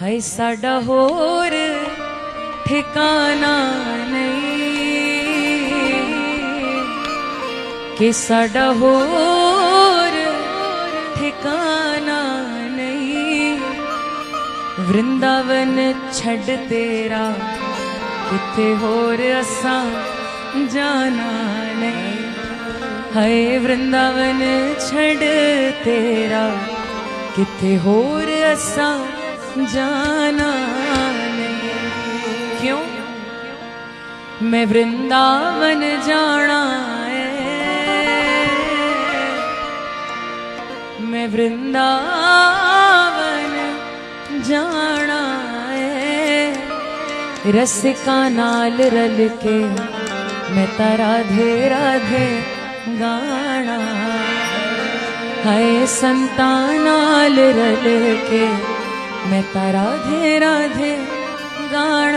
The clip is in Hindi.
हाय साडा होर ठिकाना नहीं कि साडा होर ठिकाना नहीं। वृंदावन छड़ तेरा किथे होर असां जाना नहीं। हाय वृंदावन छड़ तेरा किथे होर असां जाना नहीं। क्यों? मैं वृंदावन जाना है, मैं वृंदावन जाना है। रसिका नाल रल के मैं ता राधे राधे गाना। हाय संता नाल रल के मैं ता राधे राधे गाना।